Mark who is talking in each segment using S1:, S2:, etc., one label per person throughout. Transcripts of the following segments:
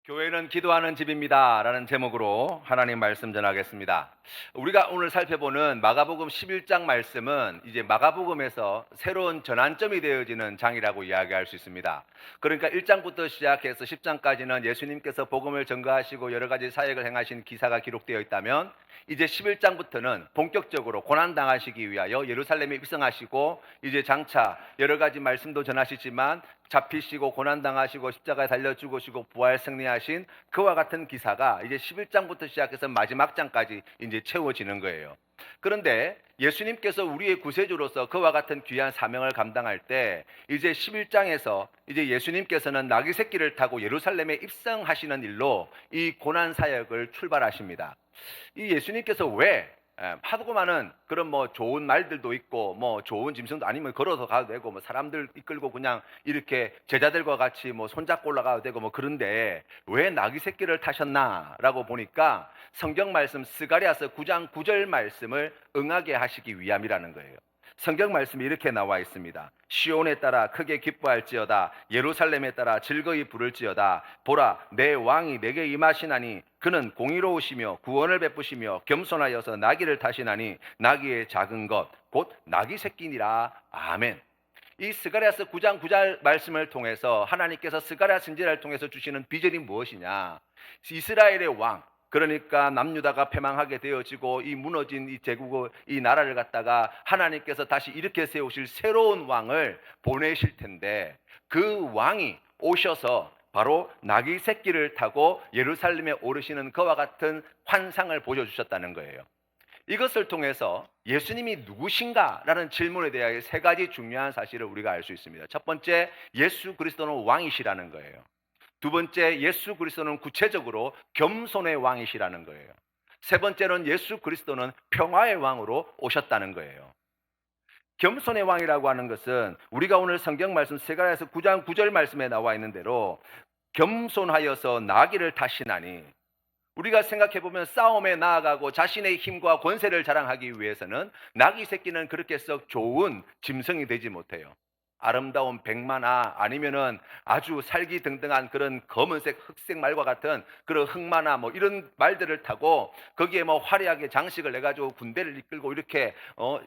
S1: 교회는 기도하는 집입니다. 라는 제목으로 하나님 말씀 전하겠습니다. 우리가 오늘 살펴보는 마가복음 11장 말씀은 이제 마가복음에서 새로운 전환점이 되어지는 장이라고 이야기할 수 있습니다. 그러니까 1장부터 시작해서 10장까지는 예수님께서 복음을 전가하시고 여러 가지 사역을 행하신 기사가 기록되어 있다면 이제 11장부터는 본격적으로 고난당하시기 위하여 예루살렘에 입성하시고 이제 장차 여러 가지 말씀도 전하시지만 잡히시고 고난당하시고 십자가에 달려 죽으시고 부활 승리하신 그와 같은 기사가 이제 11장부터 시작해서 마지막 장까지 이제 채워지는 거예요. 그런데 예수님께서 우리의 구세주로서 그와 같은 귀한 사명을 감당할 때 이제 11장에서 이제 예수님께서는 나귀 새끼를 타고 예루살렘에 입성하시는 일로 이 고난 사역을 출발하십니다. 이 예수님께서 왜 하고 많은 그런 뭐 좋은 말들도 있고 뭐 좋은 짐승도 아니면 걸어서 가도 되고 뭐 사람들 이끌고 그냥 이렇게 제자들과 같이 뭐 손잡고 올라가도 되고 뭐 그런데 왜 나귀 새끼를 타셨나라고 보니까 성경 말씀 스가랴서 9장 9절 말씀을 응하게 하시기 위함이라는 거예요. 성경 말씀이 이렇게 나와 있습니다. 시온에 따라 크게 기뻐할지어다. 예루살렘에 따라 즐거이 부를지어다. 보라, 내 왕이 내게 임하시나니 그는 공의로우시며 구원을 베푸시며 겸손하여서 나귀를 타시나니 나귀의 작은 것 곧 나귀 새끼니라. 아멘. 이 스가랴서 9장 9절 말씀을 통해서 하나님께서 스가랴 선지자를 통해서 주시는 비전이 무엇이냐? 이스라엘의 왕, 그러니까 남유다가 패망하게 되어지고 이 무너진 이 제국의 이 나라를 갖다가 하나님께서 다시 일으켜 세우실 새로운 왕을 보내실 텐데 그 왕이 오셔서 바로 나귀 새끼를 타고 예루살렘에 오르시는 그와 같은 환상을 보여주셨다는 거예요. 이것을 통해서 예수님이 누구신가라는 질문에 대하여 세 가지 중요한 사실을 우리가 알 수 있습니다. 첫 번째, 예수 그리스도는 왕이시라는 거예요. 두 번째, 예수 그리스도는 구체적으로 겸손의 왕이시라는 거예요. 세 번째는 예수 그리스도는 평화의 왕으로 오셨다는 거예요. 겸손의 왕이라고 하는 것은 우리가 오늘 성경 말씀 스가랴서 9장 9절 말씀에 나와 있는 대로 겸손하여서 나귀를 타시나니, 우리가 생각해 보면 싸움에 나아가고 자신의 힘과 권세를 자랑하기 위해서는 나귀 새끼는 그렇게 썩 좋은 짐승이 되지 못해요. 아름다운 백마나 아니면은 아주 살기등등한 그런 검은색 흑색 말과 같은 그런 흑마나 뭐 이런 말들을 타고 거기에 뭐 화려하게 장식을 내 가지고 군대를 이끌고 이렇게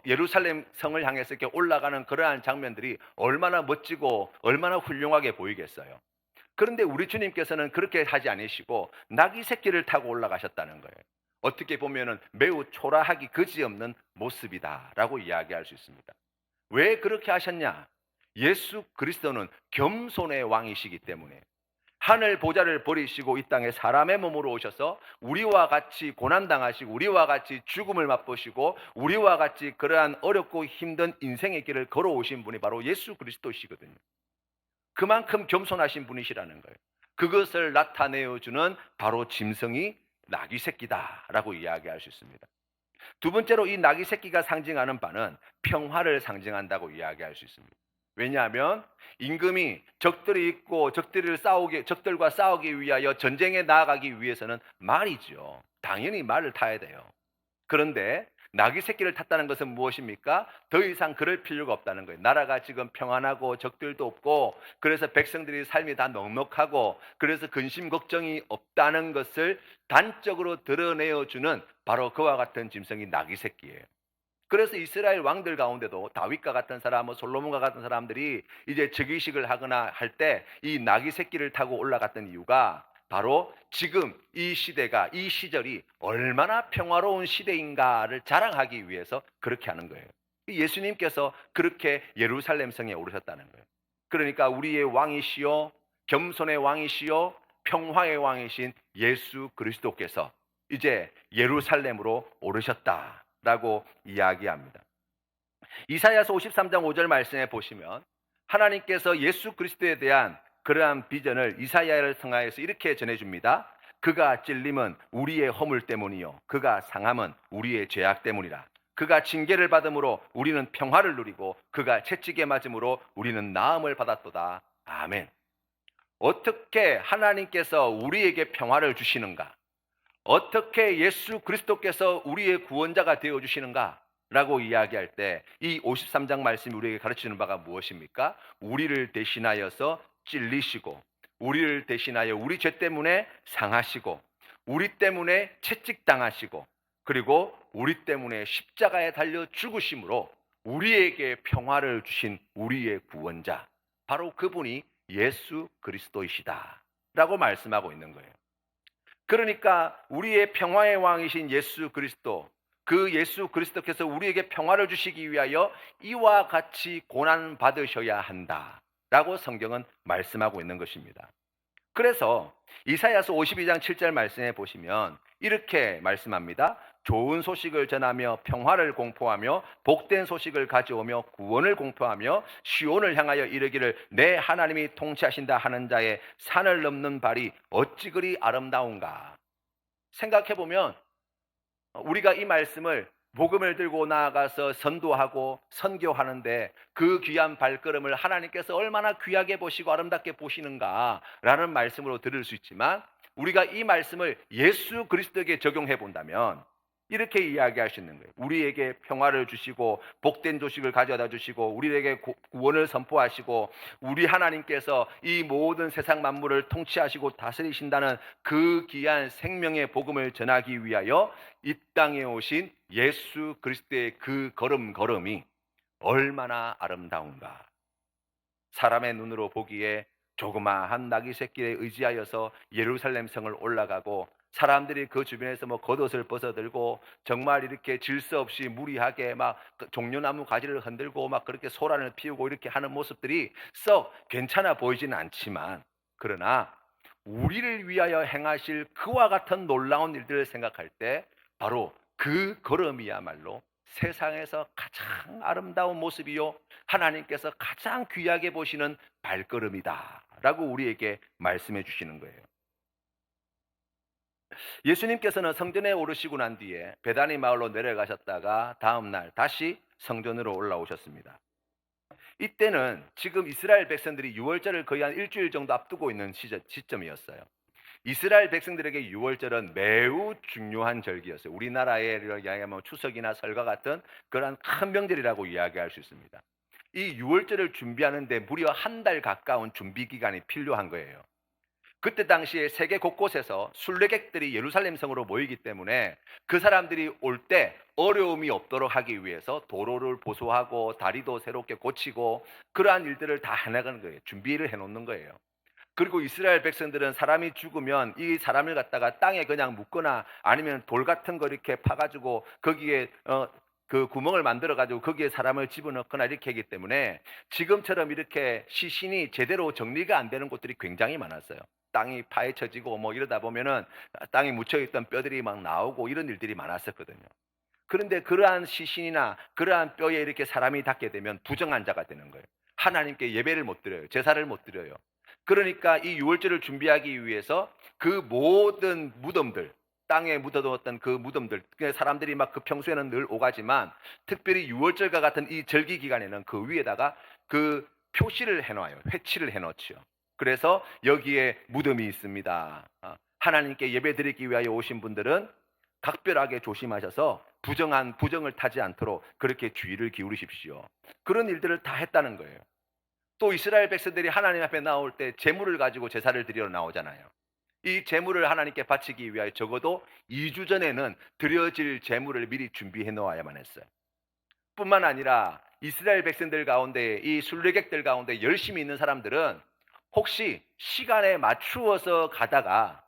S1: 예루살렘 성을 향해서 이렇게 올라가는 그러한 장면들이 얼마나 멋지고 얼마나 훌륭하게 보이겠어요. 그런데 우리 주님께서는 그렇게 하지 않으시고 나귀 새끼를 타고 올라가셨다는 거예요. 어떻게 보면은 매우 초라하기 그지없는 모습이다라고 이야기할 수 있습니다. 왜 그렇게 하셨냐? 예수 그리스도는 겸손의 왕이시기 때문에 하늘 보좌를 버리시고 이 땅에 사람의 몸으로 오셔서 우리와 같이 고난당하시고 우리와 같이 죽음을 맛보시고 우리와 같이 그러한 어렵고 힘든 인생의 길을 걸어오신 분이 바로 예수 그리스도시거든요. 그만큼 겸손하신 분이시라는 거예요. 그것을 나타내어주는 바로 짐승이 나귀 새끼다라고 이야기할 수 있습니다. 두 번째로 이 나귀 새끼가 상징하는 바는 평화를 상징한다고 이야기할 수 있습니다. 왜냐하면 임금이 적들이 있고 적들과 싸우기 위하여 전쟁에 나아가기 위해서는 말이죠. 당연히 말을 타야 돼요. 그런데 나귀 새끼를 탔다는 것은 무엇입니까? 더 이상 그럴 필요가 없다는 거예요. 나라가 지금 평안하고 적들도 없고 그래서 백성들이 삶이 다 넉넉하고 그래서 근심 걱정이 없다는 것을 단적으로 드러내어주는 바로 그와 같은 짐승이 나귀 새끼예요. 그래서 이스라엘 왕들 가운데도 다윗과 같은 사람, 솔로몬과 같은 사람들이 이제 즉위식을 하거나 할 때 이 나귀 새끼를 타고 올라갔던 이유가 바로 지금 이 시대가, 이 시절이 얼마나 평화로운 시대인가를 자랑하기 위해서 그렇게 하는 거예요. 예수님께서 그렇게 예루살렘 성에 오르셨다는 거예요. 그러니까 우리의 왕이시요, 겸손의 왕이시요, 평화의 왕이신 예수 그리스도께서 이제 예루살렘으로 오르셨다라고 이야기합니다. 이사야서 53장 5절 말씀에 보시면 하나님께서 예수 그리스도에 대한 그러한 비전을 이사야를 통하여서 이렇게 전해줍니다. 그가 찔림은 우리의 허물 때문이요 그가 상함은 우리의 죄악 때문이라. 그가 징계를 받음으로 우리는 평화를 누리고 그가 채찍에 맞음으로 우리는 나음을 받았도다. 아멘. 어떻게 하나님께서 우리에게 평화를 주시는가? 어떻게 예수 그리스도께서 우리의 구원자가 되어주시는가? 라고 이야기할 때 이 53장 말씀이 우리에게 가르치는 바가 무엇입니까? 우리를 대신하여서 찔리시고 우리를 대신하여 우리 죄 때문에 상하시고, 우리 때문에 채찍당하시고, 그리고 우리 때문에 십자가에 달려 죽으심으로 우리에게 평화를 주신 우리의 구원자, 바로 그분이 예수 그리스도이시다 라고 말씀하고 있는 거예요. 그러니까 우리의 평화의 왕이신 예수 그리스도, 그 예수 그리스도께서 우리에게 평화를 주시기 위하여 이와 같이 고난 받으셔야 한다라고 성경은 말씀하고 있는 것입니다. 그래서 이사야서 52장 7절 말씀에 보시면 이렇게 말씀합니다. 좋은 소식을 전하며 평화를 공포하며 복된 소식을 가져오며 구원을 공포하며 시온을 향하여 이르기를 내 하나님이 통치하신다 하는 자의 산을 넘는 발이 어찌 그리 아름다운가. 생각해 보면 우리가 이 말씀을 복음을 들고 나아가서 선도하고 선교하는데 그 귀한 발걸음을 하나님께서 얼마나 귀하게 보시고 아름답게 보시는가라는 말씀으로 들을 수 있지만, 우리가 이 말씀을 예수 그리스도에게 적용해 본다면 이렇게 이야기할 수 있는 거예요. 우리에게 평화를 주시고 복된 소식을 가져다 주시고 우리에게 구원을 선포하시고 우리 하나님께서 이 모든 세상 만물을 통치하시고 다스리신다는 그 귀한 생명의 복음을 전하기 위하여 이 땅에 오신 예수 그리스도의 그 걸음걸음이 얼마나 아름다운가. 사람의 눈으로 보기에 조그마한 나귀 새끼에 의지하여서 예루살렘 성을 올라가고 사람들이 그 주변에서 뭐 겉옷을 벗어들고 정말 이렇게 질서 없이 무리하게 막 종려나무 가지를 흔들고 막 그렇게 소란을 피우고 이렇게 하는 모습들이 썩 괜찮아 보이지는 않지만, 그러나 우리를 위하여 행하실 그와 같은 놀라운 일들을 생각할 때 바로 그 걸음이야말로 세상에서 가장 아름다운 모습이요 하나님께서 가장 귀하게 보시는 발걸음이다 라고 우리에게 말씀해 주시는 거예요. 예수님께서는 성전에 오르시고 난 뒤에 베다니 마을로 내려가셨다가 다음 날 다시 성전으로 올라오셨습니다. 이때는 지금 이스라엘 백성들이 유월절을 거의 한 일주일 정도 앞두고 있는 시점이었어요. 이스라엘 백성들에게 유월절은 매우 중요한 절기였어요. 우리나라의 추석이나 설과 같은 그런 큰 명절이라고 이야기할 수 있습니다. 이 유월절을 준비하는데 무려 한 달 가까운 준비 기간이 필요한 거예요. 그때 당시에 세계 곳곳에서 순례객들이 예루살렘 성으로 모이기 때문에 그 사람들이 올 때 어려움이 없도록 하기 위해서 도로를 보수하고 다리도 새롭게 고치고 그러한 일들을 다 해나가는 거예요. 준비를 해놓는 거예요. 그리고 이스라엘 백성들은 사람이 죽으면 이 사람을 갖다가 땅에 그냥 묻거나 아니면 돌 같은 거 이렇게 파가지고 거기에 그 구멍을 만들어 가지고 거기에 사람을 집어넣거나 이렇게 하기 때문에 지금처럼 이렇게 시신이 제대로 정리가 안 되는 곳들이 굉장히 많았어요. 땅이 파헤쳐지고 뭐 이러다 보면은 땅에 묻혀있던 뼈들이 막 나오고 이런 일들이 많았었거든요. 그런데 그러한 시신이나 그러한 뼈에 이렇게 사람이 닿게 되면 부정한 자가 되는 거예요. 하나님께 예배를 못 드려요. 제사를 못 드려요. 그러니까 이 유월절을 준비하기 위해서 그 모든 무덤들, 땅에 묻어두었던 그 무덤들, 사람들이 막 그 평소에는 늘 오가지만 특별히 유월절과 같은 이 절기 기간에는 그 위에다가 그 표시를 해놔요. 회치를 해놓지요. 그래서 여기에 무덤이 있습니다. 하나님께 예배 드리기 위하여 오신 분들은 각별하게 조심하셔서 부정을 타지 않도록 그렇게 주의를 기울이십시오. 그런 일들을 다 했다는 거예요. 또 이스라엘 백성들이 하나님 앞에 나올 때 제물을 가지고 제사를 드리러 나오잖아요. 이 제물을 하나님께 바치기 위하여 적어도 2주 전에는 드려질 제물을 미리 준비해 놓아야만 했어요. 뿐만 아니라 이스라엘 백성들 가운데 이 순례객들 가운데 열심히 있는 사람들은 혹시 시간에 맞추어서 가다가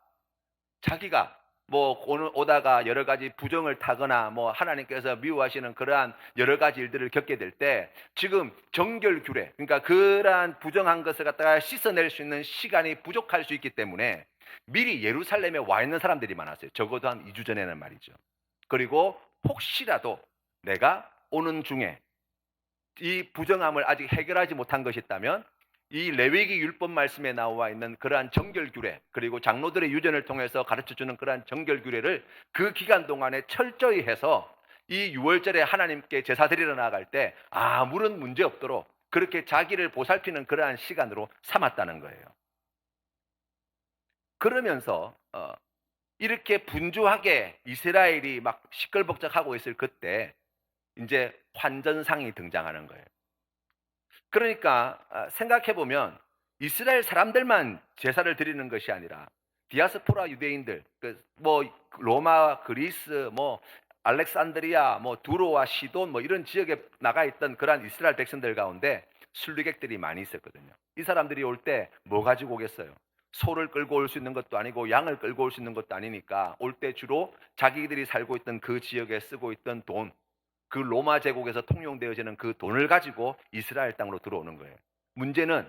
S1: 자기가 뭐 오다가 여러 가지 부정을 타거나 뭐 하나님께서 미워하시는 그러한 여러 가지 일들을 겪게 될 때 지금 정결규례, 그러니까 그러한 부정한 것을 갖다가 씻어낼 수 있는 시간이 부족할 수 있기 때문에 미리 예루살렘에 와 있는 사람들이 많았어요. 적어도 한 2주 전에는 말이죠. 그리고 혹시라도 내가 오는 중에 이 부정함을 아직 해결하지 못한 것이 있다면 이 레위기 율법 말씀에 나와 있는 그러한 정결규례, 그리고 장로들의 유전을 통해서 가르쳐주는 그러한 정결규례를 그 기간 동안에 철저히 해서 이 유월절에 하나님께 제사 드리러 나아갈 때 아무런 문제 없도록 그렇게 자기를 보살피는 그러한 시간으로 삼았다는 거예요. 그러면서 이렇게 분주하게 이스라엘이 막 시끌벅적하고 있을 그때 이제 환전상이 등장하는 거예요. 그러니까 생각해 보면 이스라엘 사람들만 제사를 드리는 것이 아니라 디아스포라 유대인들, 뭐 로마, 그리스, 뭐 알렉산드리아, 뭐 두로와 시돈 뭐 이런 지역에 나가 있던 그러한 이스라엘 백성들 가운데 순례객들이 많이 있었거든요. 이 사람들이 올 때 뭐 가지고 오겠어요? 소를 끌고 올 수 있는 것도 아니고 양을 끌고 올 수 있는 것도 아니니까 올 때 주로 자기들이 살고 있던 그 지역에 쓰고 있던 돈, 그 로마 제국에서 통용되어지는 그 돈을 가지고 이스라엘 땅으로 들어오는 거예요. 문제는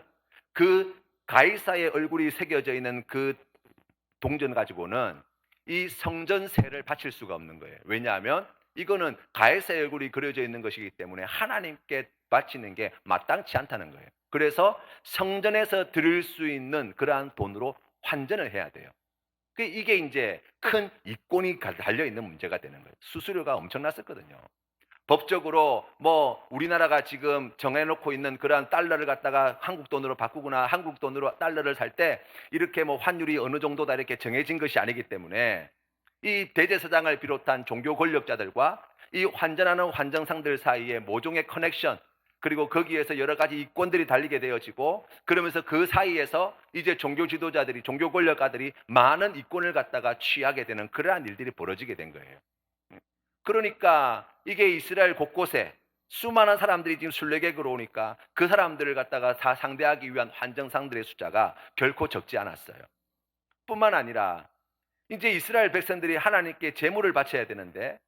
S1: 그 가이사의 얼굴이 새겨져 있는 그 동전 가지고는 이 성전세를 바칠 수가 없는 거예요. 왜냐하면 이거는 가이사의 얼굴이 그려져 있는 것이기 때문에 하나님께 바치는 게 마땅치 않다는 거예요. 그래서 성전에서 드릴 수 있는 그러한 돈으로 환전을 해야 돼요. 이게 이제 큰 이권이 달려 있는 문제가 되는 거예요. 수수료가 엄청났었거든요. 법적으로 뭐 우리나라가 지금 정해놓고 있는 그러한 달러를 갖다가 한국 돈으로 바꾸거나 한국 돈으로 달러를 살 때 이렇게 뭐 환율이 어느 정도다 이렇게 정해진 것이 아니기 때문에 이 대제사장을 비롯한 종교 권력자들과 이 환전하는 환정상들 사이에 모종의 커넥션, 그리고 거기에서 여러 가지 이권들이 달리게 되어지고, 그러면서 그 사이에서 이제 종교 지도자들이, 종교 권력가들이 많은 이권을 갖다가 취하게 되는 그러한 일들이 벌어지게 된 거예요. 그러니까 이게 이스라엘 곳곳에 수많은 사람들이 지금 순례객으로 오니까 그 사람들을 갖다가 다 상대하기 위한 환정상들의 숫자가 결코 적지 않았어요. 뿐만 아니라 이제 이스라엘 백성들이 하나님께 제물을 바쳐야 되는데,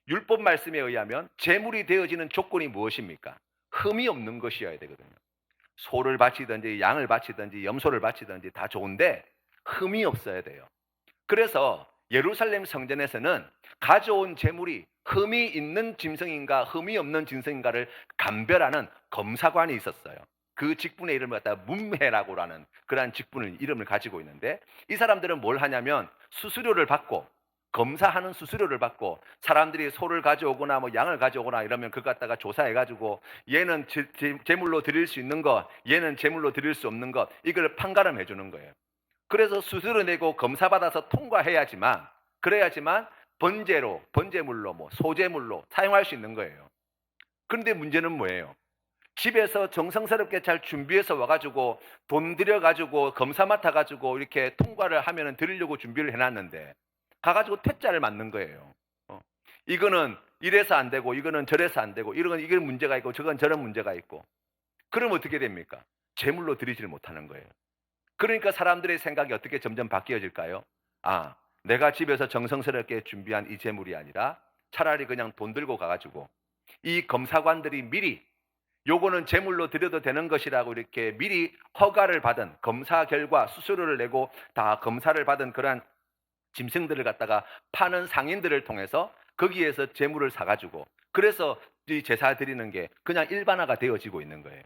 S1: 율법 말씀에 의하면 제물이 되어지는 조건이 무엇입니까? 흠이 없는 것이어야 되거든요. 소를 바치든지 양을 바치든지 염소를 바치든지 다 좋은데 흠이 없어야 돼요. 그래서 예루살렘 성전에서는 가져온 제물이 흠이 있는 짐승인가 흠이 없는 짐승인가를 감별하는 검사관이 있었어요. 그 직분의 이름을 갖다가 문매라고 하는 그러한 직분을 이름을 가지고 있는데, 이 사람들은 뭘 하냐면 수수료를 받고, 검사하는 수수료를 받고, 사람들이 소를 가져오거나 뭐 양을 가져오거나 이러면 그거 갖다가 조사해 가지고 얘는 제물로 드릴 수 있는 것, 얘는 제물로 드릴 수 없는 것, 이걸 판가름해 주는 거예요. 그래서 수수료 내고 검사받아서 통과해야지만, 그래야지만 번제물로 뭐 소제물로 사용할 수 있는 거예요. 그런데 문제는 뭐예요? 집에서 정성스럽게 잘 준비해서 와가지고 돈 들여가지고 검사 맡아가지고 이렇게 통과를 하면은 드리려고 준비를 해놨는데 가가지고 퇴짜를 맞는 거예요. 이거는 이래서 안 되고 이거는 저래서 안 되고 이건 문제가 있고 저건 저런 문제가 있고, 그럼 어떻게 됩니까? 제물로 드리지를 못하는 거예요. 그러니까 사람들의 생각이 어떻게 점점 바뀌어질까요? 아, 내가 집에서 정성스럽게 준비한 이 제물이 아니라 차라리 그냥 돈 들고 가가지고 이 검사관들이 미리 요거는 제물로 드려도 되는 것이라고 이렇게 미리 허가를 받은, 검사 결과 수수료를 내고 다 검사를 받은 그러한 짐승들을 갖다가 파는 상인들을 통해서 거기에서 제물을 사가지고, 그래서 이 제사 드리는 게 그냥 일반화가 되어지고 있는 거예요.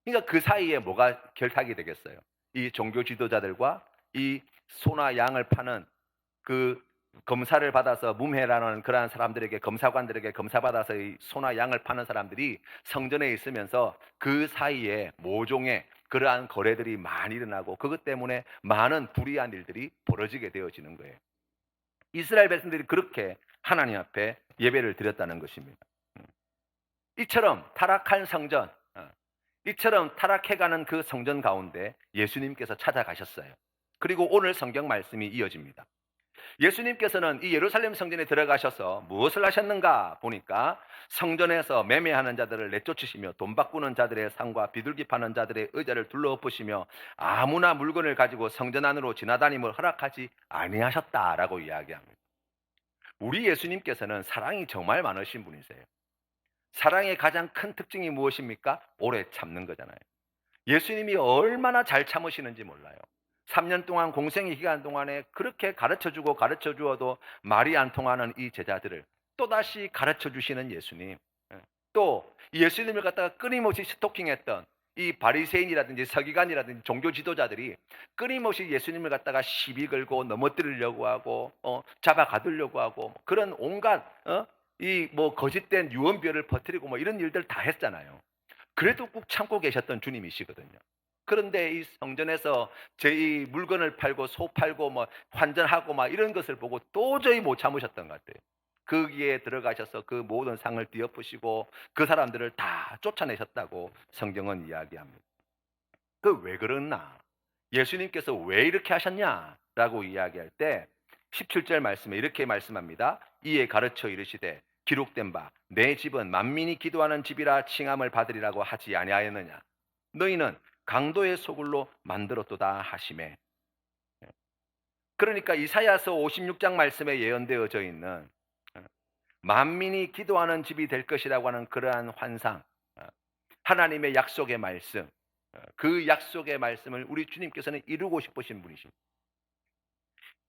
S1: 그러니까 그 사이에 뭐가 결탁이 되겠어요? 이 종교 지도자들과 이 소나 양을 파는 그 검사를 받아서 문회라는 그러한 사람들에게, 검사관들에게 검사받아서 이 소나 양을 파는 사람들이 성전에 있으면서 그 사이에 모종의 그러한 거래들이 많이 일어나고, 그것 때문에 많은 불의한 일들이 벌어지게 되어지는 거예요. 이스라엘 백성들이 그렇게 하나님 앞에 예배를 드렸다는 것입니다. 이처럼 타락한 성전, 이처럼 타락해가는 그 성전 가운데 예수님께서 찾아가셨어요. 그리고 오늘 성경 말씀이 이어집니다. 예수님께서는 이 예루살렘 성전에 들어가셔서 무엇을 하셨는가 보니까 성전에서 매매하는 자들을 내쫓으시며 돈 바꾸는 자들의 상과 비둘기 파는 자들의 의자를 둘러엎으시며 아무나 물건을 가지고 성전 안으로 지나다님을 허락하지 아니하셨다라고 이야기합니다. 우리 예수님께서는 사랑이 정말 많으신 분이세요. 사랑의 가장 큰 특징이 무엇입니까? 오래 참는 거잖아요. 예수님이 얼마나 잘 참으시는지 몰라요. 3년 동안 공생의 기간 동안에 그렇게 가르쳐주고 가르쳐 주어도 말이 안 통하는 이 제자들을 또다시 가르쳐 주시는 예수님. 또 예수님을 갖다가 끊임없이 스토킹했던 이 바리새인이라든지 서기관이라든지 종교 지도자들이 끊임없이 예수님을 갖다가 시비 걸고 넘어뜨리려고 하고 잡아 가두려고 하고 그런 온갖 이 뭐 거짓된 유언비어를 퍼뜨리고 뭐 이런 일들 다 했잖아요. 그래도 꾹 참고 계셨던 주님이시거든요. 그런데 이 성전에서 제 이 물건을 팔고 소 팔고 뭐 환전하고 막 이런 것을 보고 도저히 못 참으셨던 것 같아요. 거기에 들어가셔서 그 모든 상을 뒤엎으시고 그 사람들을 다 쫓아내셨다고 성경은 이야기합니다. 그 왜 그랬나? 예수님께서 왜 이렇게 하셨냐라고 이야기할 때 17절 말씀에 이렇게 말씀합니다. 이에 가르쳐 이르시되 기록된 바 내 집은 만민이 기도하는 집이라 칭함을 받으리라고 하지 아니하였느냐. 너희는 강도의 소굴로 만들었도다 하시매. 그러니까 이사야서 56장 말씀에 예언되어져 있는 만민이 기도하는 집이 될 것이라고 하는 그러한 환상, 하나님의 약속의 말씀, 그 약속의 말씀을 우리 주님께서는 이루고 싶으신 분이십니다.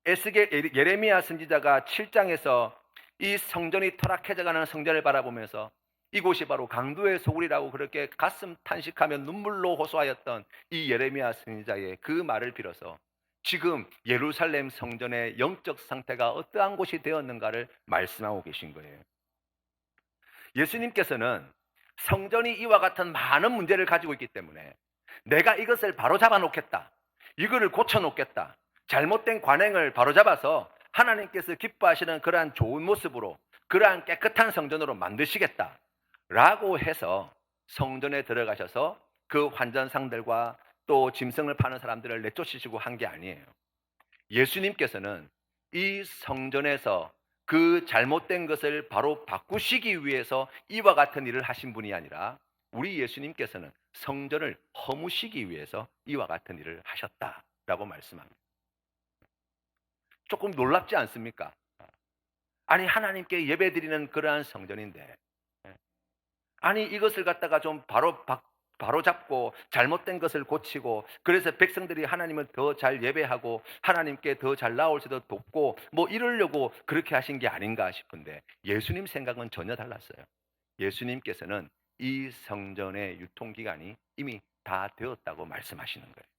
S1: 에스겔 예레미야 선지자가 7장에서 이 성전이 타락해져가는 성전을 바라보면서 이곳이 바로 강도의 소굴이라고 그렇게 가슴 탄식하며 눈물로 호소하였던 이 예레미야 선지자의 그 말을 빌어서 지금 예루살렘 성전의 영적 상태가 어떠한 곳이 되었는가를 말씀하고 계신 거예요. 예수님께서는 성전이 이와 같은 많은 문제를 가지고 있기 때문에 내가 이것을 바로잡아 놓겠다, 이거를 고쳐 놓겠다, 잘못된 관행을 바로잡아서 하나님께서 기뻐하시는 그러한 좋은 모습으로, 그러한 깨끗한 성전으로 만드시겠다 라고 해서 성전에 들어가셔서 그 환전상들과 또 짐승을 파는 사람들을 내쫓으시고 한 게 아니에요. 예수님께서는 이 성전에서 그 잘못된 것을 바로 바꾸시기 위해서 이와 같은 일을 하신 분이 아니라 우리 예수님께서는 성전을 허무시기 위해서 이와 같은 일을 하셨다라고 말씀합니다. 조금 놀랍지 않습니까? 아니, 하나님께 예배드리는 그러한 성전인데, 아니 이것을 갖다가 좀 바로 잡고 잘못된 것을 고치고, 그래서 백성들이 하나님을 더 잘 예배하고 하나님께 더 잘 나올 수 있도록 돕고 뭐 이러려고 그렇게 하신 게 아닌가 싶은데, 예수님 생각은 전혀 달랐어요. 예수님께서는 이 성전의 유통기간이 이미 다 되었다고 말씀하시는 거예요.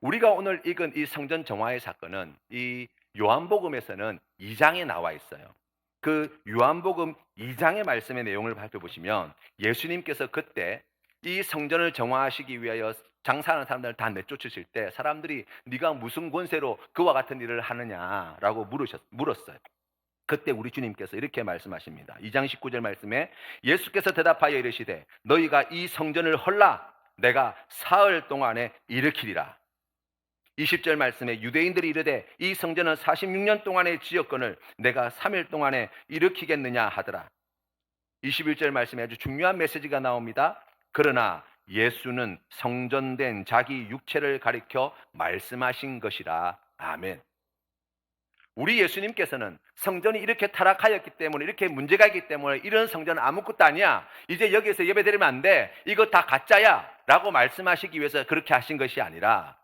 S1: 우리가 오늘 읽은 이 성전 정화의 사건은 이 요한복음에서는 2장에 나와 있어요. 그 요한복음 2장의 말씀의 내용을 살펴보시면 예수님께서 그때 이 성전을 정화하시기 위하여 장사하는 사람들을 다 내쫓으실 때 사람들이 네가 무슨 권세로 그와 같은 일을 하느냐라고 물었어요. 그때 우리 주님께서 이렇게 말씀하십니다. 2장 19절 말씀에 예수께서 대답하여 이르시되 너희가 이 성전을 헐라 내가 사흘 동안에 일으키리라. 20절 말씀에 유대인들이 이르되 이 성전은 46년 동안의 지역권을 내가 3일 동안에 일으키겠느냐 하더라. 21절 말씀에 아주 중요한 메시지가 나옵니다. 그러나 예수는 성전된 자기 육체를 가리켜 말씀하신 것이라. 아멘. 우리 예수님께서는 성전이 이렇게 타락하였기 때문에, 이렇게 문제가 있기 때문에 이런 성전은 아무것도 아니야, 이제 여기에서 예배드리면 안 돼, 이거 다 가짜야 라고 말씀하시기 위해서 그렇게 하신 것이 아니라,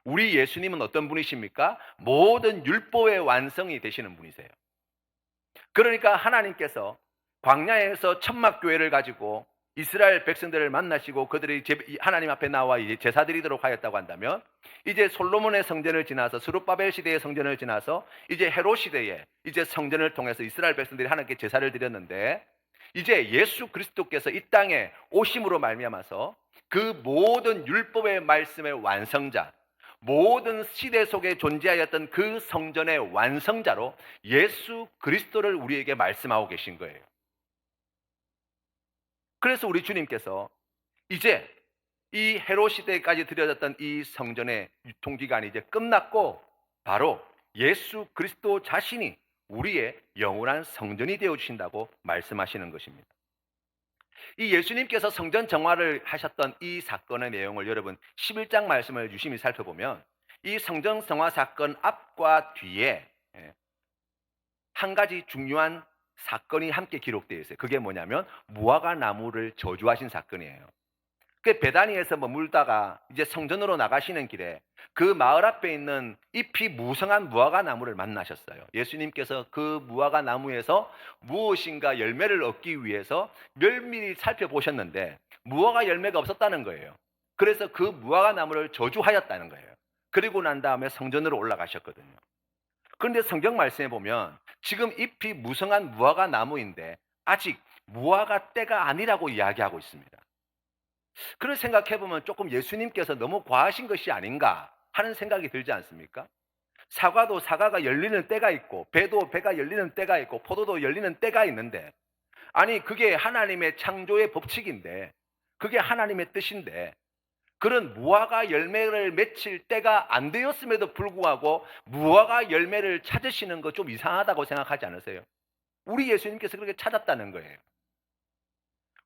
S1: 우리 예수님은 어떤 분이십니까? 모든 율법의 완성이 되시는 분이세요. 그러니까 하나님께서 광야에서 천막교회를 가지고 이스라엘 백성들을 만나시고 그들이 하나님 앞에 나와 이제 제사 드리도록 하였다고 한다면, 이제 솔로몬의 성전을 지나서 스룹바벨 시대의 성전을 지나서 이제 헤롯 시대에 이제 성전을 통해서 이스라엘 백성들이 하나님께 제사를 드렸는데, 이제 예수 그리스도께서 이 땅에 오심으로 말미암아서 그 모든 율법의 말씀의 완성자, 모든 시대 속에 존재하였던 그 성전의 완성자로 예수 그리스도를 우리에게 말씀하고 계신 거예요. 그래서 우리 주님께서 이제 이 헤롯 시대까지 드려졌던 이 성전의 유통기간이 이제 끝났고 바로 예수 그리스도 자신이 우리의 영원한 성전이 되어 주신다고 말씀하시는 것입니다. 이 예수님께서 성전 정화를 하셨던 이 사건의 내용을 여러분 11장 말씀을 유심히 살펴보면 이 성전 정화 사건 앞과 뒤에 한 가지 중요한 사건이 함께 기록되어 있어요. 그게 뭐냐면 무화과 나무를 저주하신 사건이에요. 그 베다니에서 머물다가 이제 성전으로 나가시는 길에 그 마을 앞에 있는 잎이 무성한 무화과 나무를 만나셨어요. 예수님께서 그 무화과 나무에서 무엇인가 열매를 얻기 위해서 면밀히 살펴보셨는데 무화과 열매가 없었다는 거예요. 그래서 그 무화과 나무를 저주하였다는 거예요. 그리고 난 다음에 성전으로 올라가셨거든요. 그런데 성경 말씀에 보면 지금 잎이 무성한 무화과 나무인데 아직 무화과 때가 아니라고 이야기하고 있습니다. 그런 생각해보면 조금 예수님께서 너무 과하신 것이 아닌가 하는 생각이 들지 않습니까? 사과도 사과가 열리는 때가 있고 배도 배가 열리는 때가 있고 포도도 열리는 때가 있는데, 아니 그게 하나님의 창조의 법칙인데, 그게 하나님의 뜻인데 그런 무화과 열매를 맺힐 때가 안 되었음에도 불구하고 무화과 열매를 찾으시는 거 좀 이상하다고 생각하지 않으세요? 우리 예수님께서 그렇게 찾았다는 거예요.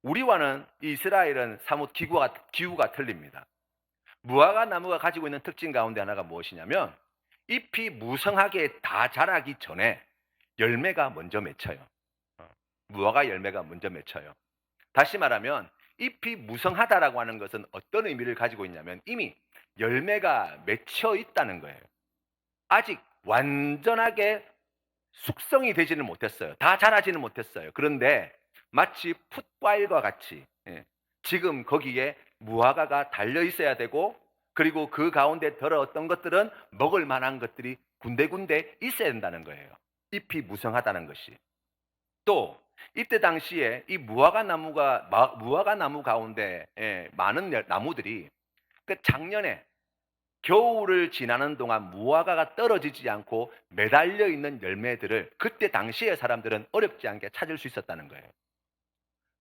S1: 우리와는 이스라엘은 사뭇 기후가 틀립니다. 무화과 나무가 가지고 있는 특징 가운데 하나가 무엇이냐면 잎이 무성하게 다 자라기 전에 열매가 먼저 맺혀요. 무화과 열매가 먼저 맺혀요. 다시 말하면 잎이 무성하다라고 하는 것은 어떤 의미를 가지고 있냐면 이미 열매가 맺혀 있다는 거예요. 아직 완전하게 숙성이 되지는 못했어요. 다 자라지는 못했어요. 그런데 마치 풋과일과 같이 지금 거기에 무화과가 달려 있어야 되고, 그리고 그 가운데 들어 어떤 것들은 먹을 만한 것들이 군데군데 있어야 된다는 거예요. 잎이 무성하다는 것이. 또 이때 당시에 이 무화과 나무 가운데 많은 나무들이 그 작년에 겨울을 지나는 동안 무화과가 떨어지지 않고 매달려 있는 열매들을 그때 당시의 사람들은 어렵지 않게 찾을 수 있었다는 거예요.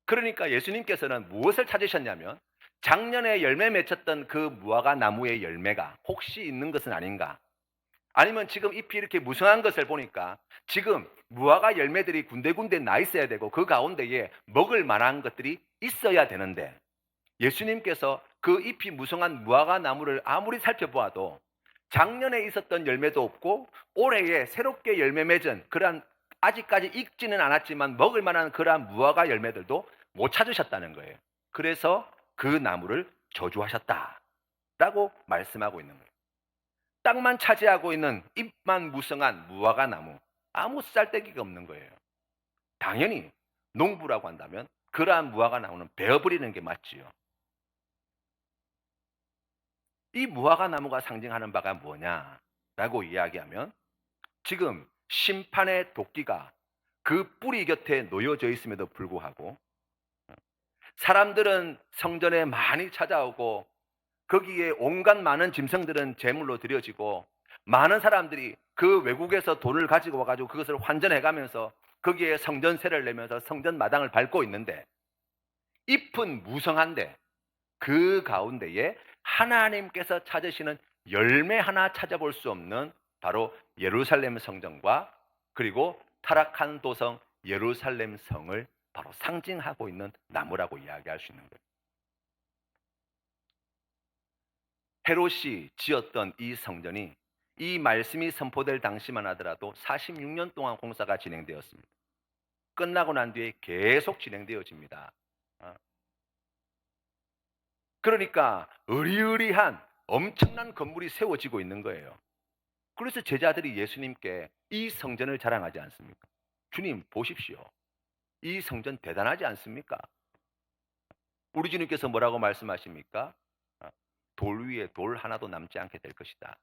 S1: 그러니까 예수님께서는 무엇을 찾으셨냐면 작년에 열매 맺혔던 그 무화과 나무의 열매가 혹시 있는 것은 아닌가, 아니면 지금 잎이 이렇게 무성한 것을 보니까 지금 무화과 열매들이 군데군데 나 있어야 되고 그 가운데에 먹을 만한 것들이 있어야 되는데, 예수님께서 그 잎이 무성한 무화과 나무를 아무리 살펴보아도 작년에 있었던 열매도 없고 올해에 새롭게 열매 맺은 그러한 아직까지 익지는 않았지만 먹을 만한 그러한 무화과 열매들도 못 찾으셨다는 거예요. 그래서 그 나무를 저주하셨다라고 말씀하고 있는 거예요. 땅만 차지하고 있는 잎만 무성한 무화과 나무, 아무 쓸데기가 없는 거예요. 당연히 농부라고 한다면 그러한 무화과 나무는 베어버리는 게 맞지요. 이 무화과 나무가 상징하는 바가 뭐냐라고 이야기하면, 지금 심판의 도끼가 그 뿌리 곁에 놓여져 있음에도 불구하고 사람들은 성전에 많이 찾아오고 거기에 온갖 많은 짐승들은 제물로 드려지고 많은 사람들이 그 외국에서 돈을 가지고 와가지고 그것을 환전해 가면서 거기에 성전세를 내면서 성전 마당을 밟고 있는데, 잎은 무성한데 그 가운데에 하나님께서 찾으시는 열매 하나 찾아볼 수 없는 바로 예루살렘 성전과 그리고 타락한 도성 예루살렘 성을 바로 상징하고 있는 나무라고 이야기할 수 있는 거예요. 헤롯이 지었던 이 성전이 이 말씀이 선포될 당시만 하더라도 46년 동안 공사가 진행되었습니다. 끝나고 난 뒤에 계속 진행되어집니다. 그러니까 의리의리한 엄청난 건물이 세워지고 있는 거예요. 그래서 제자들이 예수님께 이 성전을 자랑하지 않습니까? 주님 보십시오. 이 성전 대단하지 않습니까? 우리 주님께서 뭐라고 말씀하십니까? 돌 위에 돌 하나도 남지 않게 될 것이다.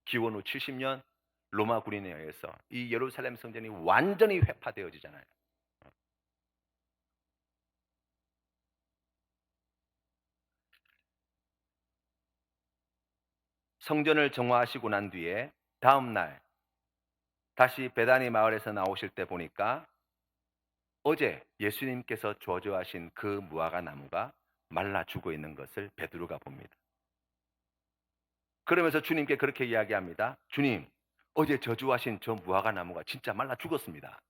S1: 기원 후 70년 로마 군인에 의해서 이 예루살렘 성전이 완전히 회파되어지잖아요. 성전을 정화하시고 난 뒤에 다음 날 다시 베다니 마을에서 나오실 때 보니까 어제 예수님께서 저주하신 그 무화과 나무가 말라 죽어 있는 것을 베드로가 봅니다. 그러면서 주님께 그렇게 이야기합니다. 주님, 어제 저주하신 저 무화과 나무가 진짜 말라 죽었습니다.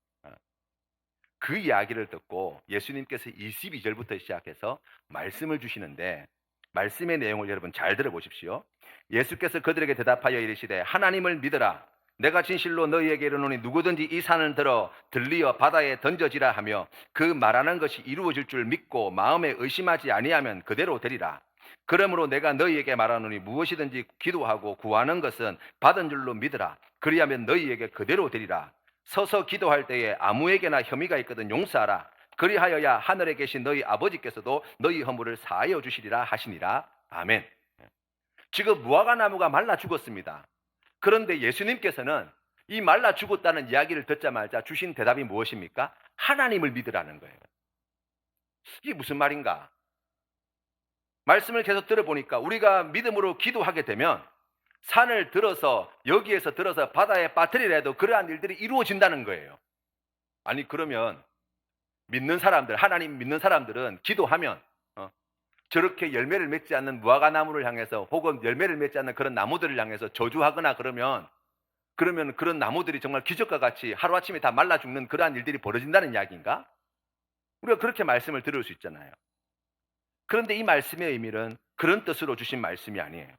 S1: 그 이야기를 듣고 예수님께서 22절부터 시작해서 말씀을 주시는데, 말씀의 내용을 여러분 잘 들어보십시오. 예수께서 그들에게 대답하여 이르시되 하나님을 믿으라. 내가 진실로 너희에게 이르노니 누구든지 이 산을 들어 들리어 바다에 던져지라 하며 그 말하는 것이 이루어질 줄 믿고 마음에 의심하지 아니하면 그대로 되리라. 그러므로 내가 너희에게 말하노니 무엇이든지 기도하고 구하는 것은 받은 줄로 믿으라. 그리하면 너희에게 그대로 되리라. 서서 기도할 때에 아무에게나 혐의가 있거든 용서하라. 그리하여야 하늘에 계신 너희 아버지께서도 너희 허물을 사하여 주시리라 하시니라. 아멘. 지금 무화과 나무가 말라 죽었습니다. 그런데 예수님께서는 이 말라 죽었다는 이야기를 듣자마자 주신 대답이 무엇입니까? 하나님을 믿으라는 거예요. 이게 무슨 말인가? 말씀을 계속 들어보니까 우리가 믿음으로 기도하게 되면 산을 들어서 여기에서 들어서 바다에 빠뜨리려 해도 그러한 일들이 이루어진다는 거예요. 아니 그러면 믿는 사람들, 하나님 믿는 사람들은 기도하면 저렇게 열매를 맺지 않는 무화과 나무를 향해서 혹은 열매를 맺지 않는 그런 나무들을 향해서 저주하거나 그러면 그런 나무들이 정말 기적과 같이 하루아침에 다 말라 죽는 그러한 일들이 벌어진다는 이야기인가? 우리가 그렇게 말씀을 들을 수 있잖아요. 그런데 이 말씀의 의미는 그런 뜻으로 주신 말씀이 아니에요.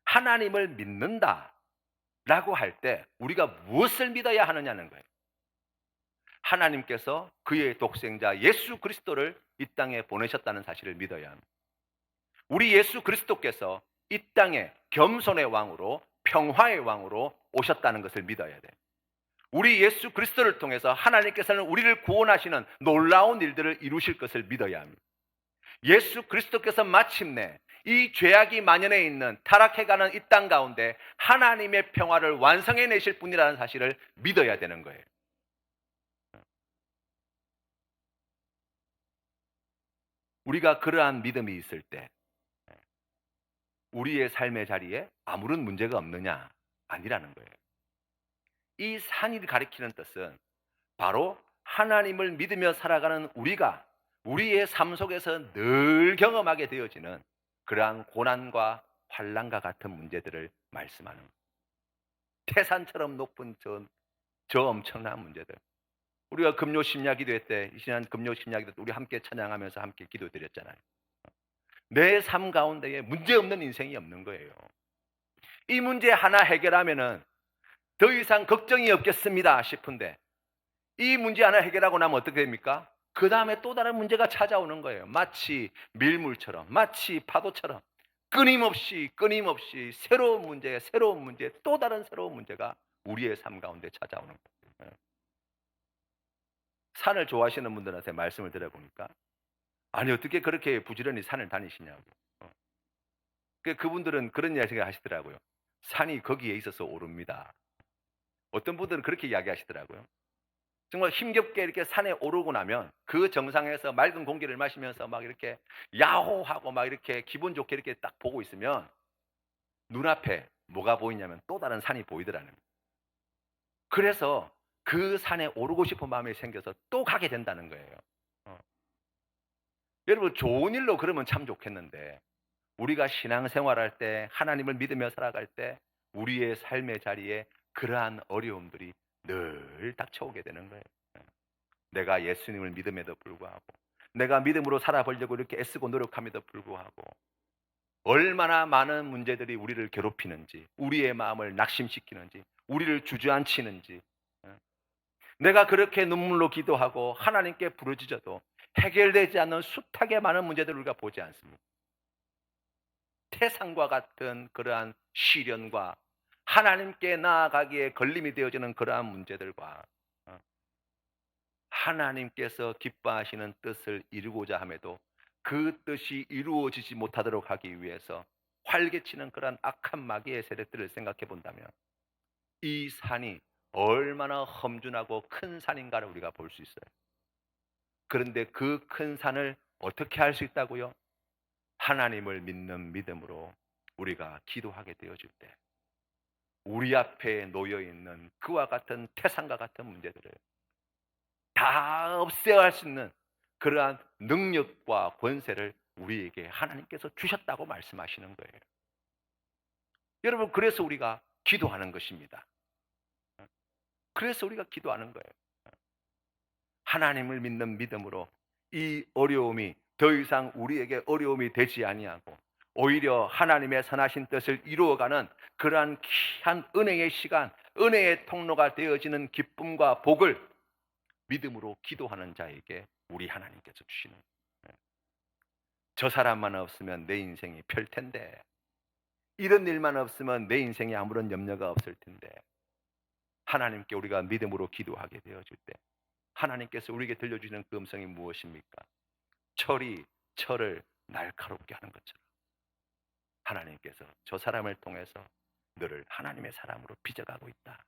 S1: 하나님을 믿는다라고 할 때 우리가 무엇을 믿어야 하느냐는 거예요. 하나님께서 그의 독생자 예수 그리스도를 이 땅에 보내셨다는 사실을 믿어야 합니다. 우리 예수 그리스도께서 이 땅에 겸손의 왕으로 평화의 왕으로 오셨다는 것을 믿어야 돼요. 우리 예수 그리스도를 통해서 하나님께서는 우리를 구원하시는 놀라운 일들을 이루실 것을 믿어야 합니다. 예수 그리스도께서 마침내 이 죄악이 만연해 있는 타락해가는 이 땅 가운데 하나님의 평화를 완성해내실 분이라는 사실을 믿어야 되는 거예요. 우리가 그러한 믿음이 있을 때 우리의 삶의 자리에 아무런 문제가 없느냐? 아니라는 거예요. 이 산이 가리키는 뜻은 바로 하나님을 믿으며 살아가는 우리가 우리의 삶 속에서 늘 경험하게 되어지는 그러한 고난과 환난과 같은 문제들을 말씀하는 거예요. 태산처럼 높은 저 엄청난 문제들. 우리가 금요 심야 기도회 때, 이 시간 금요 심야 기도 때 우리 함께 찬양하면서 함께 기도드렸잖아요. 내 삶 가운데에 문제 없는 인생이 없는 거예요. 이 문제 하나 해결하면은 더 이상 걱정이 없겠습니다 싶은데 이 문제 하나 해결하고 나면 어떻게 됩니까? 그 다음에 또 다른 문제가 찾아오는 거예요. 마치 밀물처럼, 마치 파도처럼 끊임없이 새로운 문제, 또 다른 새로운 문제가 우리의 삶 가운데 찾아오는 거예요. 산을 좋아하시는 분들한테 말씀을 드려보니까 아니 어떻게 그렇게 부지런히 산을 다니시냐고. 그분들은 그런 이야기를 하시더라고요. 산이 거기에 있어서 오릅니다. 어떤 분들은 그렇게 이야기하시더라고요. 정말 힘겹게 이렇게 산에 오르고 나면 그 정상에서 맑은 공기를 마시면서 막 이렇게 야호하고 막 이렇게 기분 좋게 이렇게 딱 보고 있으면 눈앞에 뭐가 보이냐면 또 다른 산이 보이더라는 거예요. 그래서 그 산에 오르고 싶은 마음이 생겨서 또 가게 된다는 거예요. 어. 여러분 좋은 일로 그러면 참 좋겠는데 우리가 신앙생활할 때 하나님을 믿으며 살아갈 때 우리의 삶의 자리에 그러한 어려움들이 늘 닥쳐오게 되는 거예요. 내가 예수님을 믿음에도 불구하고 내가 믿음으로 살아보려고 이렇게 애쓰고 노력함에도 불구하고 얼마나 많은 문제들이 우리를 괴롭히는지 우리의 마음을 낙심시키는지 우리를 주저앉히는지 내가 그렇게 눈물로 기도하고 하나님께 부르짖어도 해결되지 않는 숱하게 많은 문제들을 우리가 보지 않습니다. 태산과 같은 그러한 시련과 하나님께 나아가기에 걸림이 되어지는 그러한 문제들과 하나님께서 기뻐하시는 뜻을 이루고자 함에도 그 뜻이 이루어지지 못하도록 하기 위해서 활개치는 그러한 악한 마귀의 세력들을 생각해 본다면 이 산이 얼마나 험준하고 큰 산인가를 우리가 볼 수 있어요. 그런데 그 큰 산을 어떻게 할 수 있다고요? 하나님을 믿는 믿음으로 우리가 기도하게 되어질 때 우리 앞에 놓여 있는 그와 같은 태산과 같은 문제들을 다 없애야 할 수 있는 그러한 능력과 권세를 우리에게 하나님께서 주셨다고 말씀하시는 거예요. 여러분 그래서 우리가 기도하는 것입니다. 그래서 우리가 기도하는 거예요. 하나님을 믿는 믿음으로 이 어려움이 더 이상 우리에게 어려움이 되지 아니하고 오히려 하나님의 선하신 뜻을 이루어가는 그러한 귀한 은혜의 시간, 은혜의 통로가 되어지는 기쁨과 복을 믿음으로 기도하는 자에게 우리 하나님께서 주시는 거예요. 저 사람만 없으면 내 인생이 펼 텐데 이런 일만 없으면 내 인생에 아무런 염려가 없을 텐데 하나님께 우리가 믿음으로 기도하게 되어질 때 하나님께서 우리에게 들려주시는 그 음성이 무엇입니까? 철이 철을 날카롭게 하는 것처럼 하나님께서 저 사람을 통해서 너를 하나님의 사람으로 빚어가고 있다.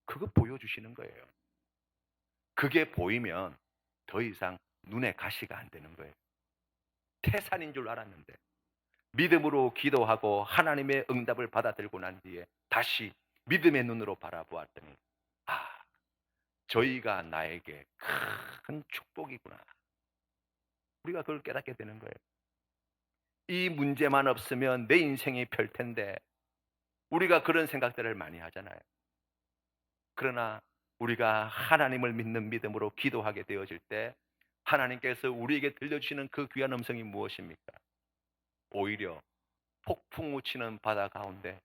S1: 그거 보여주시는 거예요. 그게 보이면 더 이상 눈에 가시가 안 되는 거예요. 태산인 줄 알았는데 믿음으로 기도하고 하나님의 응답을 받아들고 난 뒤에 다시 믿음의 눈으로 바라보았더니 아, 저희가 나에게 큰 축복이구나. 우리가 그걸 깨닫게 되는 거예요. 이 문제만 없으면 내 인생이 펼 텐데, 우리가 그런 생각들을 많이 하잖아요. 그러나 우리가 하나님을 믿는 믿음으로 기도하게 되어질 때 하나님께서 우리에게 들려주시는 그 귀한 음성이 무엇입니까? 오히려 폭풍 우치는 바다 가운데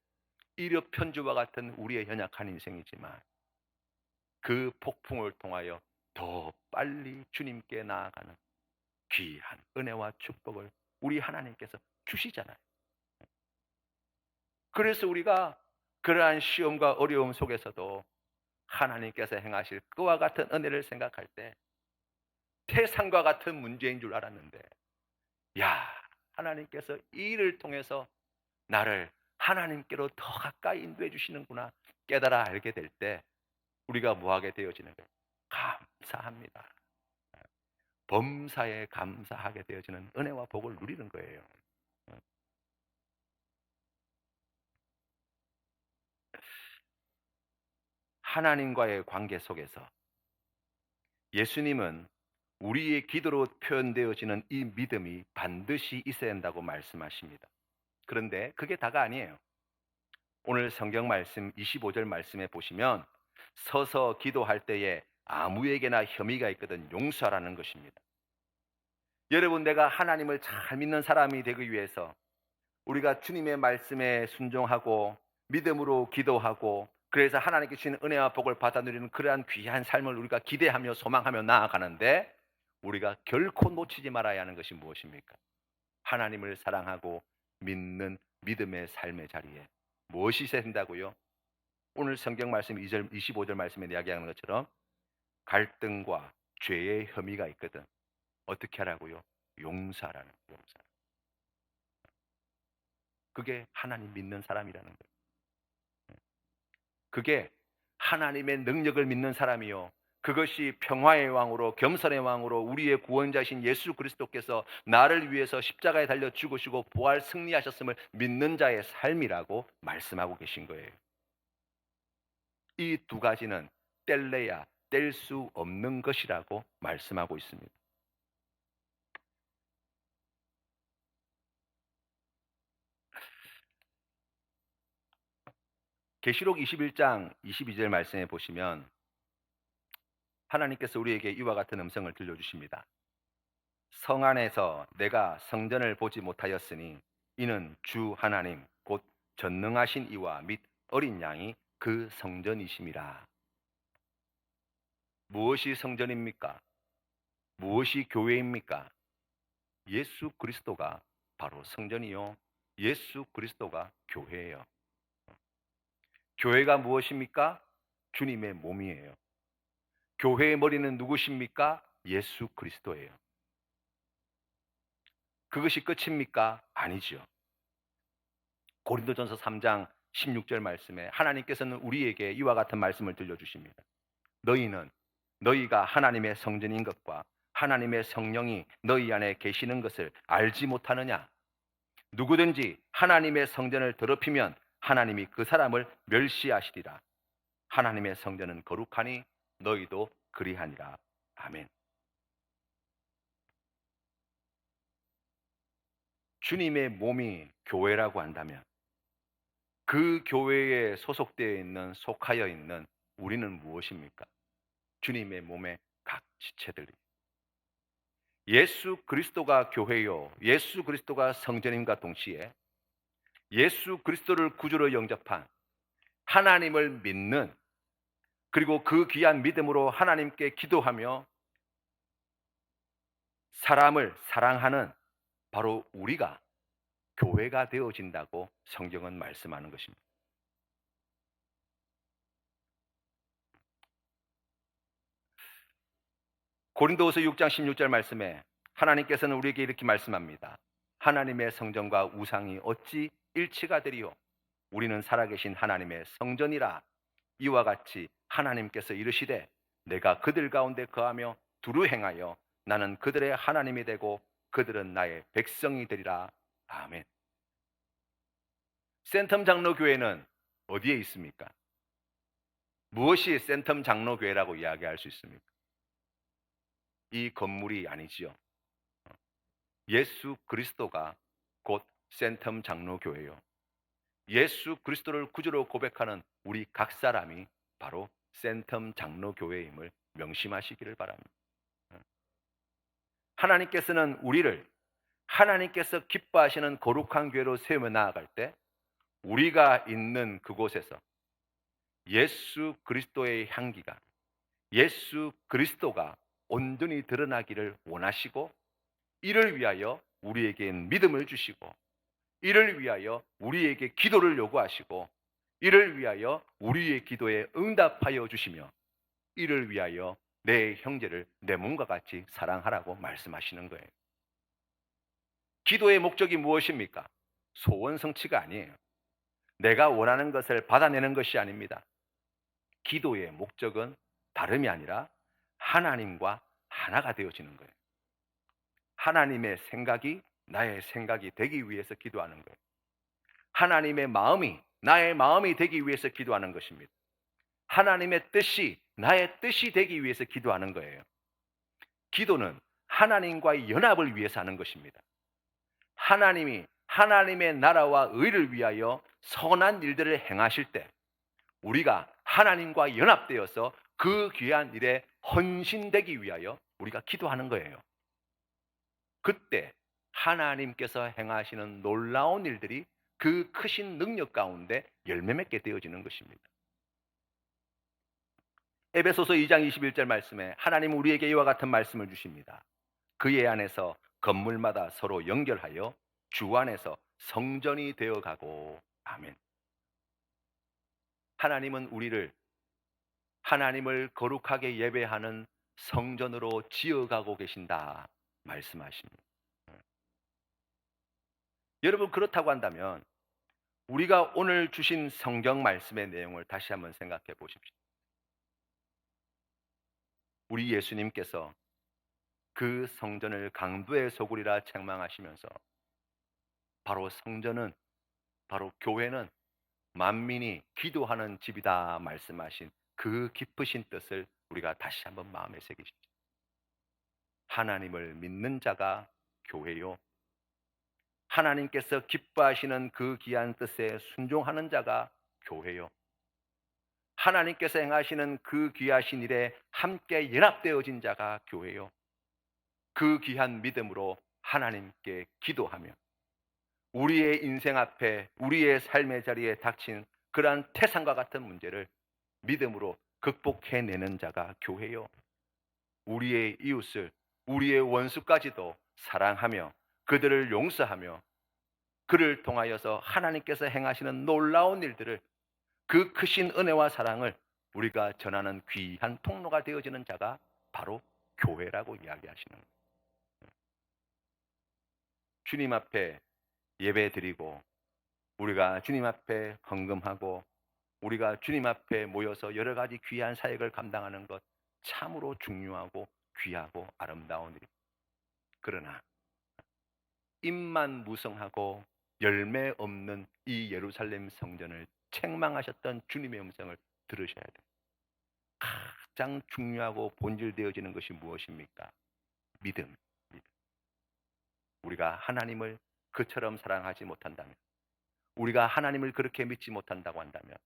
S1: 이력 편주와 같은 우리의 연약한 인생이지만 그 폭풍을 통하여 더 빨리 주님께 나아가는 귀한 은혜와 축복을 우리 하나님께서 주시잖아요. 그래서 우리가 그러한 시험과 어려움 속에서도 하나님께서 행하실 그와 같은 은혜를 생각할 때 태산과 같은 문제인 줄 알았는데, 야, 하나님께서 이 일을 통해서 나를 하나님께로 더 가까이 인도해 주시는구나 깨달아 알게 될 때 우리가 뭐하게 되어지는 거예요? 감사합니다. 범사에 감사하게 되어지는 은혜와 복을 누리는 거예요. 하나님과의 관계 속에서 예수님은 우리의 기도로 표현되어지는 이 믿음이 반드시 있어야 한다고 말씀하십니다. 그런데 그게 다가 아니에요. 오늘 성경 말씀 25절 말씀에 보시면 서서 기도할 때에 아무에게나 혐의가 있거든 용서하라는 것입니다. 여러분, 내가 하나님을 잘 믿는 사람이 되기 위해서 우리가 주님의 말씀에 순종하고 믿음으로 기도하고 그래서 하나님께 주시는 은혜와 복을 받아 누리는 그러한 귀한 삶을 우리가 기대하며 소망하며 나아가는데, 우리가 결코 놓치지 말아야 하는 것이 무엇입니까? 하나님을 사랑하고 믿는 믿음의 삶의 자리에 무엇이 있어야 된다고요? 오늘 성경 말씀 2절, 25절 말씀에 이야기하는 것처럼 갈등과 죄의 혐의가 있거든. 어떻게 하라고요? 용서하라는 거예요. 용서. 그게 하나님 믿는 사람이라는 거예요. 그게 하나님의 능력을 믿는 사람이요, 그것이 평화의 왕으로 겸손의 왕으로 우리의 구원자신 예수 그리스도께서 나를 위해서 십자가에 달려 죽으시고 부활 승리하셨음을 믿는 자의 삶이라고 말씀하고 계신 거예요. 이 두 가지는 뗄래야 뗄 수 없는 것이라고 말씀하고 있습니다. 계시록 21장 22절 말씀에 보시면 하나님께서 우리에게 이와 같은 음성을 들려주십니다. 성 안에서 내가 성전을 보지 못하였으니 이는 주 하나님 곧 전능하신 이와 및 어린 양이 그 성전이심이라. 무엇이 성전입니까? 무엇이 교회입니까? 예수 그리스도가 바로 성전이요, 예수 그리스도가 교회예요. 교회가 무엇입니까? 주님의 몸이에요. 교회의 머리는 누구십니까? 예수 그리스도예요. 그것이 끝입니까? 아니죠. 고린도전서 3장 16절 말씀에 하나님께서는 우리에게 이와 같은 말씀을 들려주십니다. 너희는 너희가 하나님의 성전인 것과 하나님의 성령이 너희 안에 계시는 것을 알지 못하느냐? 누구든지 하나님의 성전을 더럽히면 하나님이 그 사람을 멸시하시리라. 하나님의 성전은 거룩하니 너희도 그리하니라. 아멘. 주님의 몸이 교회라고 한다면 그 교회에 소속되어 있는, 속하여 있는 우리는 무엇입니까? 주님의 몸의 각 지체들이. 예수 그리스도가 교회요, 예수 그리스도가 성전임과 동시에 예수 그리스도를 구주로 영접한, 하나님을 믿는, 그리고 그 귀한 믿음으로 하나님께 기도하며 사람을 사랑하는 바로 우리가 교회가 되어진다고 성경은 말씀하는 것입니다. 고린도후서 6장 16절 말씀에 하나님께서는 우리에게 이렇게 말씀합니다. 하나님의 성전과 우상이 어찌 일치가 되리요? 우리는 살아계신 하나님의 성전이라. 이와 같이 하나님께서 이르시되 내가 그들 가운데 거하며 두루 행하여 나는 그들의 하나님이 되고 그들은 나의 백성이 되리라. 아멘. 센텀 장로교회는 어디에 있습니까? 무엇이 센텀 장로교회라고 이야기할 수 있습니까? 이 건물이 아니지요. 예수 그리스도가 곧 센텀 장로교회요. 예수 그리스도를 구주로 고백하는 우리 각 사람이 바로 센텀 장로교회임을 명심하시기를 바랍니다. 하나님께서는 우리를 하나님께서 기뻐하시는 거룩한 교회로 세워 나아갈 때 우리가 있는 그곳에서 예수 그리스도의 향기가, 예수 그리스도가 온전히 드러나기를 원하시고, 이를 위하여 우리에게 믿음을 주시고, 이를 위하여 우리에게 기도를 요구하시고, 이를 위하여 우리의 기도에 응답하여 주시며, 이를 위하여 내 형제를 내 몸과 같이 사랑하라고 말씀하시는 거예요. 기도의 목적이 무엇입니까? 소원 성취가 아니에요. 내가 원하는 것을 받아내는 것이 아닙니다. 기도의 목적은 다름이 아니라 하나님과 하나가 되어지는 거예요. 하나님의 생각이 나의 생각이 되기 위해서 기도하는 거예요. 하나님의 마음이 나의 마음이 되기 위해서 기도하는 것입니다. 하나님의 뜻이 나의 뜻이 되기 위해서 기도하는 거예요. 기도는 하나님과의 연합을 위해서 하는 것입니다. 하나님이 하나님의 나라와 의를 위하여 선한 일들을 행하실 때 우리가 하나님과 연합되어서 그 귀한 일에 헌신되기 위하여 우리가 기도하는 거예요. 그때 하나님께서 행하시는 놀라운 일들이 그 크신 능력 가운데 열매 맺게 되어지는 것입니다. 에베소서 2장 21절 말씀에 하나님은 우리에게 이와 같은 말씀을 주십니다. 그의 안에서 건물마다 서로 연결하여 주 안에서 성전이 되어가고. 아멘. 하나님은 우리를 하나님을 거룩하게 예배하는 성전으로 지어가고 계신다 말씀하십니다. 여러분, 그렇다고 한다면 우리가 오늘 주신 성경 말씀의 내용을 다시 한번 생각해 보십시오. 우리 예수님께서 그 성전을 강도의 소굴이라 책망하시면서 바로 성전은, 바로 교회는 만민이 기도하는 집이다 말씀하신 그 깊으신 뜻을 우리가 다시 한번 마음에 새기십시오. 하나님을 믿는 자가 교회요, 하나님께서 기뻐하시는 그 귀한 뜻에 순종하는 자가 교회요, 하나님께서 행하시는 그 귀하신 일에 함께 연합되어진 자가 교회요, 그 귀한 믿음으로 하나님께 기도하며 우리의 인생 앞에 우리의 삶의 자리에 닥친 그러한 태산과 같은 문제를 믿음으로 극복해내는 자가 교회요, 우리의 이웃을, 우리의 원수까지도 사랑하며 그들을 용서하며 그를 통하여서 하나님께서 행하시는 놀라운 일들을, 그 크신 은혜와 사랑을 우리가 전하는 귀한 통로가 되어지는 자가 바로 교회라고 이야기하시는 거예요. 주님 앞에 예배 드리고 우리가 주님 앞에 헌금하고 우리가 주님 앞에 모여서 여러 가지 귀한 사역을 감당하는 것 참으로 중요하고 귀하고 아름다운 일입니다. 그러나 입만 무성하고 열매 없는 이 예루살렘 성전을 책망하셨던 주님의 음성을 들으셔야 돼요. 가장 중요하고 본질되어지는 것이 무엇입니까? 믿음. 우리가 하나님을 그처럼 사랑하지 못한다면, 우리가 하나님을 그렇게 믿지 못한다고 한다면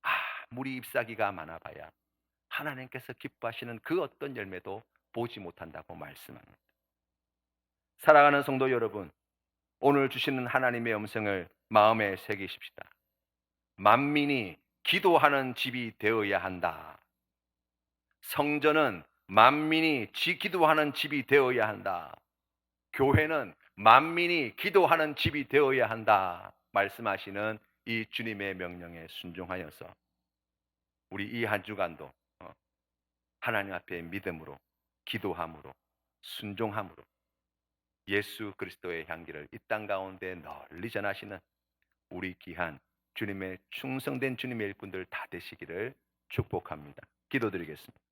S1: 아무리 잎사귀가 많아봐야 하나님께서 기뻐하시는 그 어떤 열매도 보지 못한다고 말씀합니다. 사랑하는 성도 여러분, 오늘 주시는 하나님의 음성을 마음에 새기십시다. 만민이 기도하는 집이 되어야 한다. 성전은 만민이 기도하는 집이 되어야 한다. 교회는 만민이 기도하는 집이 되어야 한다 말씀하시는 이 주님의 명령에 순종하여서 우리 이 한 주간도 하나님 앞에 믿음으로, 기도함으로, 순종함으로 예수 그리스도의 향기를 이 땅 가운데 널리 전하시는 우리 귀한 주님의 충성된 주님의 일꾼들 다 되시기를 축복합니다. 기도드리겠습니다.